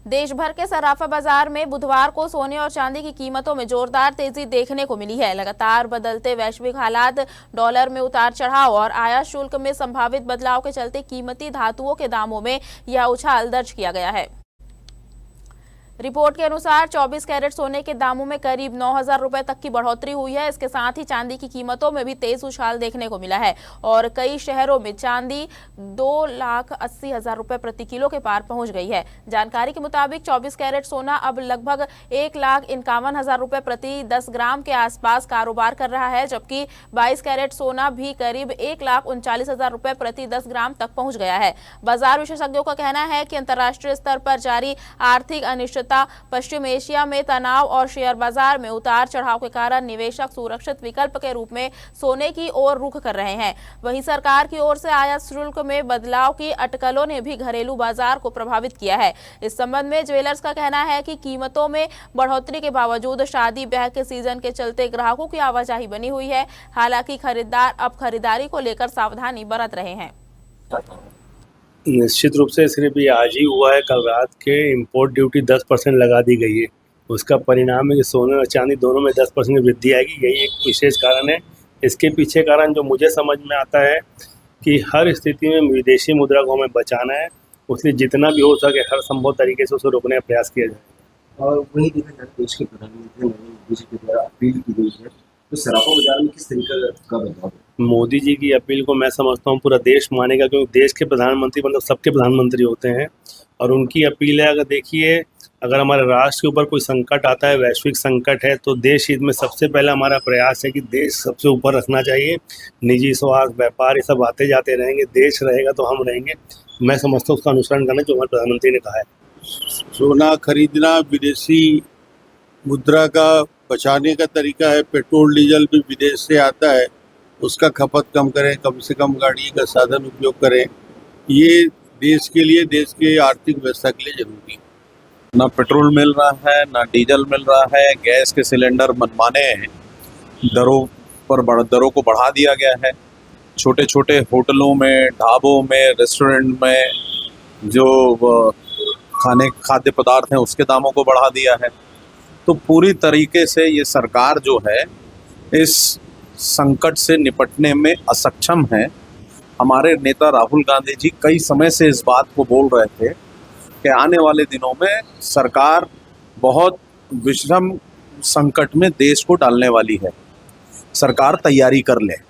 देश भर के सराफा बाजार में बुधवार को सोने और चांदी की कीमतों में जोरदार तेजी देखने को मिली है। लगातार बदलते वैश्विक हालात, डॉलर में उतार चढ़ाव और आयात शुल्क में संभावित बदलाव के चलते कीमती धातुओं के दामों में यह उछाल दर्ज किया गया है। रिपोर्ट के अनुसार 24 कैरेट सोने के दामों में करीब 9,000 रुपए तक की बढ़ोतरी हुई है। इसके साथ ही चांदी की कीमतों में भी तेज उछाल देखने को मिला है और कई शहरों में चांदी 2,80,000 रुपए प्रति किलो के पार पहुंच गई है। जानकारी के मुताबिक 24 कैरेट सोना अब लगभग 1,51,000 रुपए प्रति 10 ग्राम के आसपास कारोबार कर रहा है, जबकि 22 कैरेट सोना भी करीब 1,39,000 रुपए प्रति 10 ग्राम तक पहुंच गया है। बाजार विशेषज्ञों का कहना है कि अंतर्राष्ट्रीय स्तर पर जारी आर्थिक अनिश्चितता, पश्चिम एशिया में तनाव और शेयर बाजार में उतार चढ़ाव के कारण निवेशक सुरक्षित विकल्प के रूप में सोने की ओर रुख कर रहे हैं। वहीं सरकार की ओर से आयात शुल्क में बदलाव की अटकलों ने भी घरेलू बाजार को प्रभावित किया है। इस संबंध में ज्वेलर्स का कहना है कि कीमतों में बढ़ोतरी के बावजूद शादी ब्याह के सीजन के चलते ग्राहकों की आवाजाही बनी हुई है। हालांकि खरीदार अब खरीदारी को लेकर सावधानी बरत रहे हैं। निश्चित रूप से सिर्फ ये आज ही हुआ है। कल रात के इंपोर्ट ड्यूटी 10% लगा दी गई है। उसका परिणाम है कि सोने और चांदी दोनों में 10% की वृद्धि आएगी। यही एक विशेष कारण है। इसके पीछे कारण जो मुझे समझ में आता है कि हर स्थिति में विदेशी मुद्रा को हमें बचाना है, उसलिए जितना भी हो सके हर संभव तरीके से उसे रोकने का प्रयास किया जाए। और वही देखा जाए, देश के प्रधानमंत्री नरेंद्र मोदी जी के द्वारा अपील की गई है, तो सराफा बाजार में किस तरीके का बदलाव? मोदी जी की अपील को मैं समझता हूँ पूरा देश मानेगा, क्योंकि देश के प्रधानमंत्री मतलब सबके प्रधानमंत्री होते हैं और उनकी अपील है। अगर देखिए, अगर हमारे राष्ट्र के ऊपर कोई संकट आता है, वैश्विक संकट है, तो देश हित में सबसे पहला हमारा प्रयास है कि देश सबसे ऊपर रखना चाहिए। निजी स्वार्थ, व्यापार, ये सब आते जाते रहेंगे, देश रहेगा तो हम रहेंगे। मैं समझता हूँ उसका अनुसरण करना जो हमारे प्रधानमंत्री ने कहा है। सोना खरीदना विदेशी मुद्रा का बचाने का तरीका है। पेट्रोल डीजल भी विदेश से आता है, उसका खपत कम करें, कम से कम गाड़ी का साधन उपयोग करें। ये देश के लिए, देश के आर्थिक व्यवस्था के लिए जरूरी है। ना पेट्रोल मिल रहा है, ना डीजल मिल रहा है। गैस के सिलेंडर मनमाने हैं, दरों को बढ़ा दिया गया है। छोटे छोटे होटलों में, ढाबों में, रेस्टोरेंट में जो खाद्य पदार्थ हैं उसके दामों को बढ़ा दिया है। तो पूरी तरीके से ये सरकार जो है इस संकट से निपटने में असक्षम है। हमारे नेता राहुल गांधी जी कई समय से इस बात को बोल रहे थे कि आने वाले दिनों में सरकार बहुत विषम संकट में देश को डालने वाली है। सरकार तैयारी कर ले।